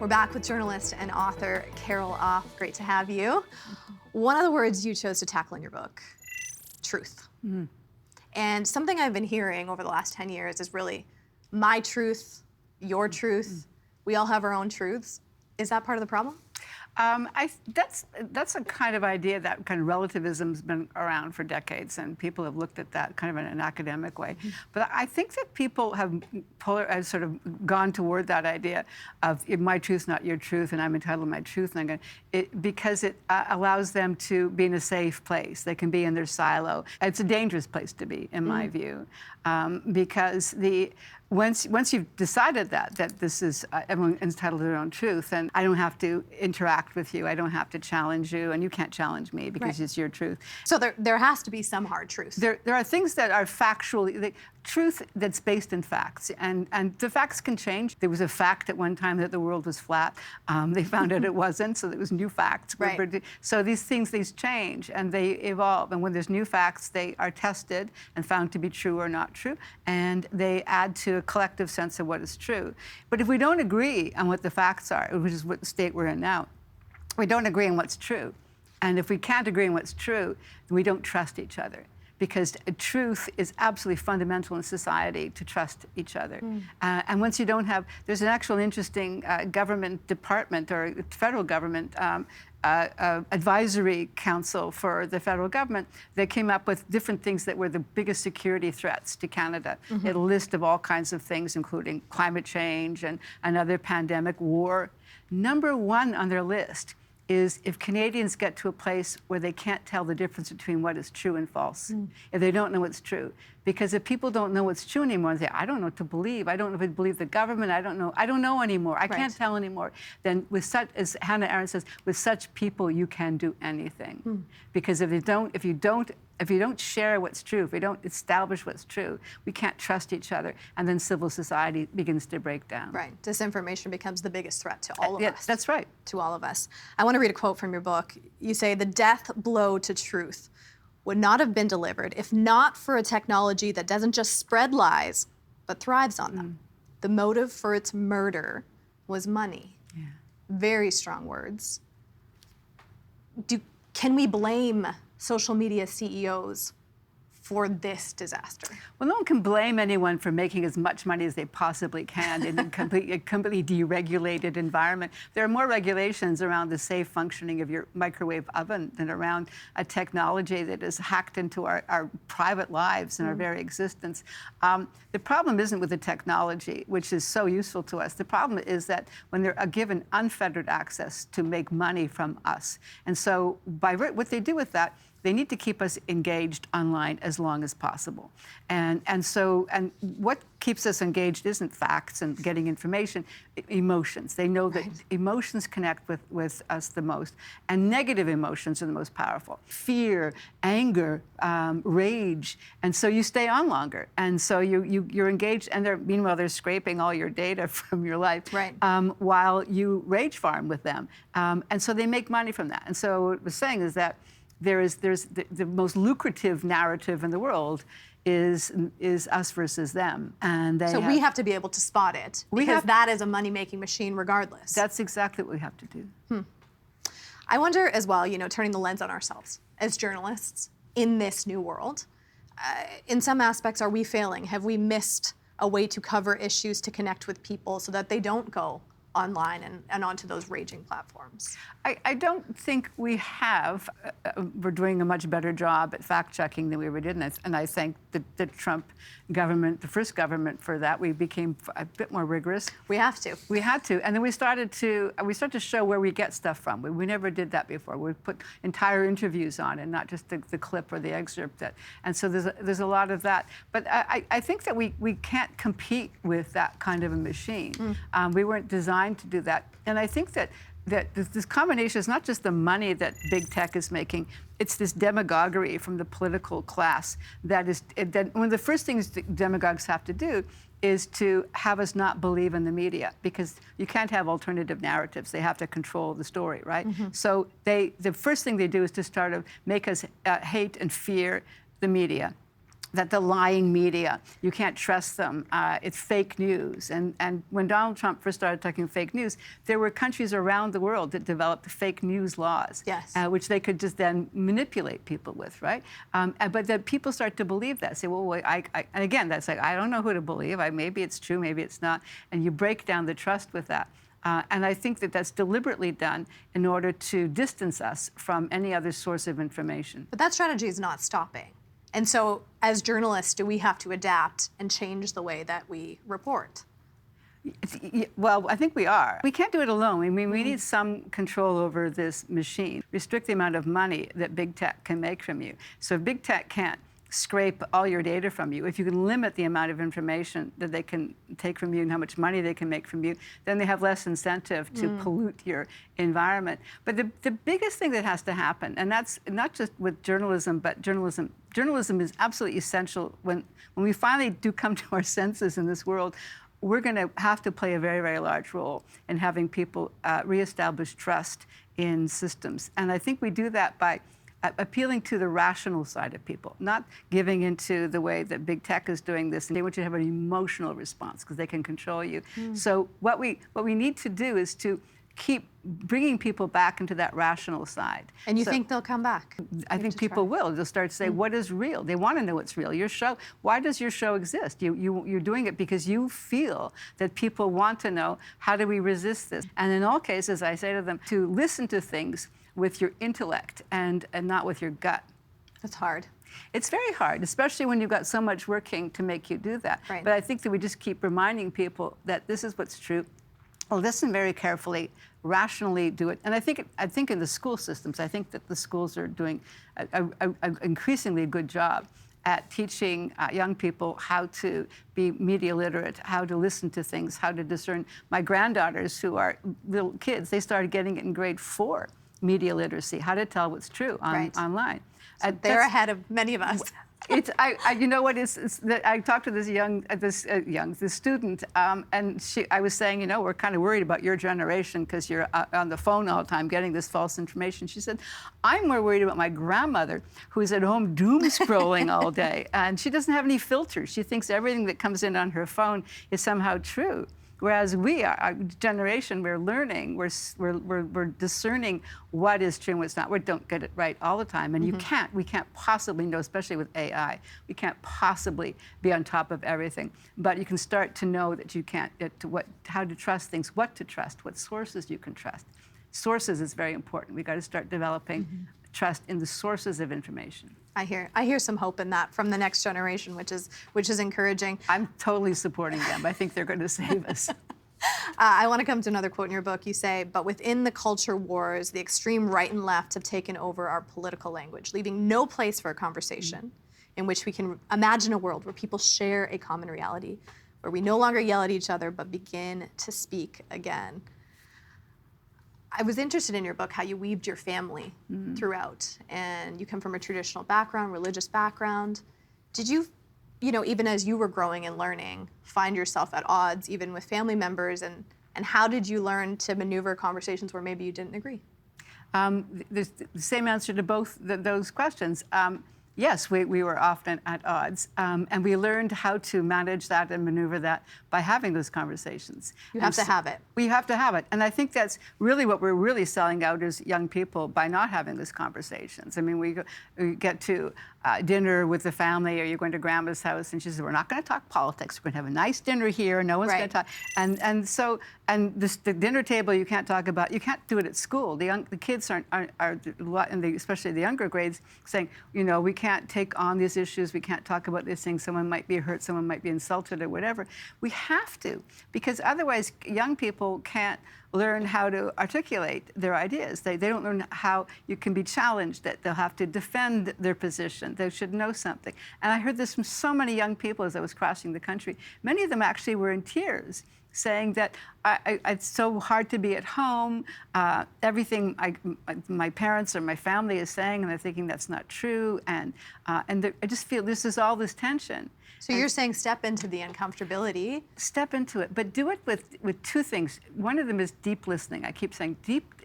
We're back with journalist and author Carol Off. Great to have you. One of the words you chose to tackle in your book, truth. And something I've been hearing over the last 10 years is really my truth, your truth. We all have our own truths. Is that part of the problem? That's a kind of idea that kind of relativism's been around for decades, and people have looked at that kind of in an academic way. But I think that people have sort of gone toward that idea of my truth, not your truth, and I'm entitled to my truth, and because it allows them to be in a safe place. They can be in their silo. It's a dangerous place to be, in my view, because once you've decided that this is everyone is entitled to their own truth, and I don't have to interact with you, I don't have to challenge you, and you can't challenge me because it's your truth. So there has to be some hard truth. There are things that are factually, truth that's based in facts, and the facts can change. There was a fact at one time that the world was flat. They found out it wasn't, so there was new facts. Right. So these change and they evolve, and when there's new facts, they are tested and found to be true or not true, and they add to a collective sense of what is true. But if we don't agree on what the facts are, which is what the state we're in now, we don't agree on what's true. And if we can't agree on what's true, then we don't trust each other. Because truth is absolutely fundamental in society, to trust each other. And once you don't have, there's an actual interesting government department or federal government advisory council for the federal government that came up with different things that were the biggest security threats to Canada. It had a list of all kinds of things, including climate change and another pandemic, war. Number one on their list is if Canadians get to a place where they can't tell the difference between what is true and false, if they don't know what's true. Because if people don't know what's true anymore, they say, I don't know what to believe. I don't know if I believe the government. I don't know anymore. I can't tell anymore. Then with such, as Hannah Arendt says, with such people, you can do anything. Because if you don't share what's true, if we don't establish what's true, we can't trust each other, and then civil society begins to break down. Right. Disinformation becomes the biggest threat to all of us. That's right. To all of us. I want to read a quote from your book. You say, the death blow to truth would not have been delivered if not for a technology that doesn't just spread lies, but thrives on them. The motive for its murder was money. Yeah. Very strong words. Can we blame social media CEOs for this disaster? Well, no one can blame anyone for making as much money as they possibly can in a completely deregulated environment. There are more regulations around the safe functioning of your microwave oven than around a technology that is hacked into our private lives and our very existence. The problem isn't with the technology, which is so useful to us. The problem is that when they're given unfettered access to make money from us. And so what they do with that, they need to keep us engaged online as long as possible. And what keeps us engaged isn't facts and getting information, emotions. They know that emotions connect with us the most, and negative emotions are the most powerful. Fear, anger, rage, and so you stay on longer. And so you're engaged, and meanwhile they're scraping all your data from your life while you rage farm with them. And so they make money from that. And so what we're saying is that there's the most lucrative narrative in the world is us versus them, and we have to be able to spot it, because that is a money-making machine regardless. That's exactly what we have to do. I wonder as well, turning the lens on ourselves as journalists in this new world. In some aspects, are we failing? Have we missed a way to cover issues, to connect with people so that they don't go online and onto those raging platforms? I don't think we have. We're doing a much better job at fact-checking than we ever did, and I thank the Trump government, the first government, for that. We became a bit more rigorous. We have to. We had to, and then we started to show where we get stuff from. We never did that before. We put entire interviews on, and not just the clip or the excerpt. And so there's a lot of that. But I think that we can't compete with that kind of a machine. We weren't designed to do that, and I think that this combination is not just the money that big tech is making, it's this demagoguery from the political class that one of the first things demagogues have to do is to have us not believe in the media, because you can't have alternative narratives. They have to control the story, right? So the first thing they do is to start to make us hate and fear the media. that the lying media, you can't trust them. It's fake news. And when Donald Trump first started talking fake news, there were countries around the world that developed fake news laws, yes. Which they could just then manipulate people with, right? But then people start to believe that, say, well, wait, and again, that's like, I don't know who to believe. Maybe it's true, maybe it's not. And you break down the trust with that. And I think that that's deliberately done in order to distance us from any other source of information. But that strategy is not stopping. And so, as journalists, do we have to adapt and change the way that we report? Well, I think we are. We can't do it alone. I mean, we need some control over this machine. Restrict the amount of money that big tech can make from you. So if big tech can't scrape all your data from you, if you can limit the amount of information that they can take from you and how much money they can make from you, then they have less incentive to pollute your environment. But the biggest thing that has to happen, and that's not just with journalism, but journalism is absolutely essential. When we finally do come to our senses in this world, we're going to have to play a very, very large role in having people reestablish trust in systems. And I think we do that by appealing to the rational side of people, not giving into the way that big tech is doing this. And they want you to have an emotional response because they can control you. So what we need to do is to keep bringing people back into that rational side. And you think they'll come back? I think people will. They'll start to say, what is real? They want to know what's real. Your show, why does your show exist? You're doing it because you feel that people want to know, how do we resist this? And in all cases, I say to them, to listen to things with your intellect and not with your gut. That's hard. It's very hard, especially when you've got so much working to make you do that. Right. But I think that we just keep reminding people that this is what's true. Well, listen very carefully, rationally do it. And I think in the school systems, I think that the schools are doing an increasingly good job at teaching young people how to be media literate, how to listen to things, how to discern. My granddaughters, who are little kids, they started getting it in grade 4. Media literacy, how to tell what's true online. So they're ahead of many of us. You know what? I talked to this student, and I was saying, we're kind of worried about your generation because you're on the phone all the time getting this false information. She said, I'm more worried about my grandmother who's at home doom scrolling all day, and she doesn't have any filters. She thinks everything that comes in on her phone is somehow true. Whereas we, our generation, we're learning, we're discerning what is true and what's not. We don't get it right all the time, and we can't possibly know, especially with AI, we can't possibly be on top of everything. But you can start to know that you can't, how to trust things, what to trust, what sources you can trust. Sources is very important. We got to start developing trust in the sources of information. I hear some hope in that from the next generation, which is encouraging. I'm totally supporting them. I think they're going to save us. I want to come to another quote in your book. You say, but within the culture wars, the extreme right and left have taken over our political language, leaving no place for a conversation in which we can imagine a world where people share a common reality, where we no longer yell at each other, but begin to speak again. I was interested in your book how you weaved your family throughout, and you come from a traditional background, religious background. Did you, even as you were growing and learning, find yourself at odds even with family members, and how did you learn to maneuver conversations where maybe you didn't agree? The same answer to both those questions. Yes, we were often at odds, and we learned how to manage that and maneuver that by having those conversations. You have to have it. We have to have it, and I think that's really what we're really selling out as young people by not having these conversations. I mean, we get to dinner with the family, or you're going to grandma's house, and she says, we're not going to talk politics. We're going to have a nice dinner here. No one's going to talk. And the dinner table you can't talk about. You can't do it at school. The kids especially the younger grades, saying, we can't take on these issues. We can't talk about these things. Someone might be hurt. Someone might be insulted, or whatever. We have to, because otherwise young people can't learn how to articulate their ideas. They don't learn how you can be challenged, that they'll have to defend their position. They should know something. And I heard this from so many young people as I was crossing the country. Many of them actually were in tears, saying that it's so hard to be at home. Everything my parents or my family is saying, and they're thinking that's not true. And I just feel this is all this tension. So you're saying step into the uncomfortability. Step into it, but do it with two things. One of them is deep listening. I keep saying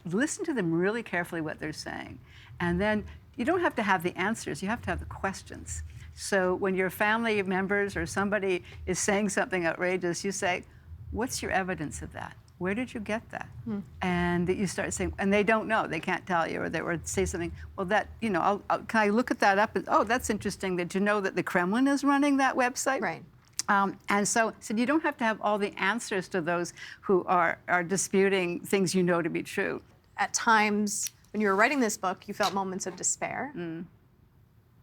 listen to them really carefully what they're saying. And then you don't have to have the answers, you have to have the questions. So when your family members or somebody is saying something outrageous, you say, what's your evidence of that? Where did you get that? And you start saying, and they don't know, they can't tell you, or they would say something, well, that, you know, can I look at that up? And, oh, that's interesting. Did you know that the Kremlin is running that website? Right. And so you don't have to have all the answers to those who are disputing things you know to be true. At times, when you were writing this book, you felt moments of despair.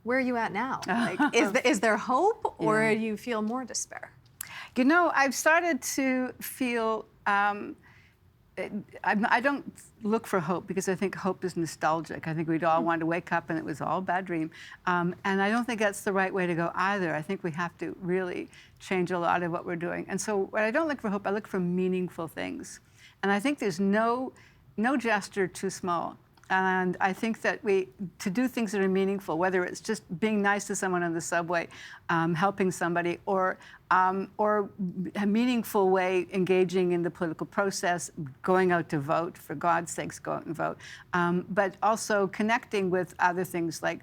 Where are you at now? Like, is there hope, or do you feel more despair? You know, I've started to feel, I don't look for hope because I think hope is nostalgic. I think we'd all want to wake up and it was all a bad dream. And I don't think that's the right way to go either. I think we have to really change a lot of what we're doing. And so when I don't look for hope, I look for meaningful things. And I think there's no gesture too small. And I think that to do things that are meaningful, whether it's just being nice to someone on the subway, helping somebody, or a meaningful way engaging in the political process, going out to vote, for God's sakes, go out and vote, but also connecting with other things like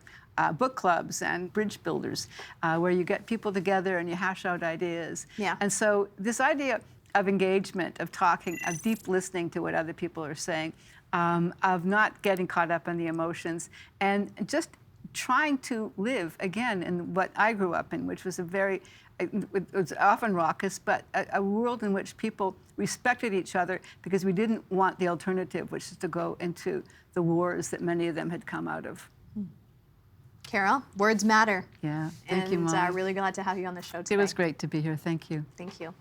book clubs and bridge builders, where you get people together and you hash out ideas. Yeah. And so this idea of engagement, of talking, of deep listening to what other people are saying, of not getting caught up in the emotions, and just trying to live, again, in what I grew up in, which was it was often raucous, but a world in which people respected each other because we didn't want the alternative, which is to go into the wars that many of them had come out of. Carol, words matter. Yeah, thank you, Mom. And really glad to have you on the show today. It was great to be here. Thank you. Thank you.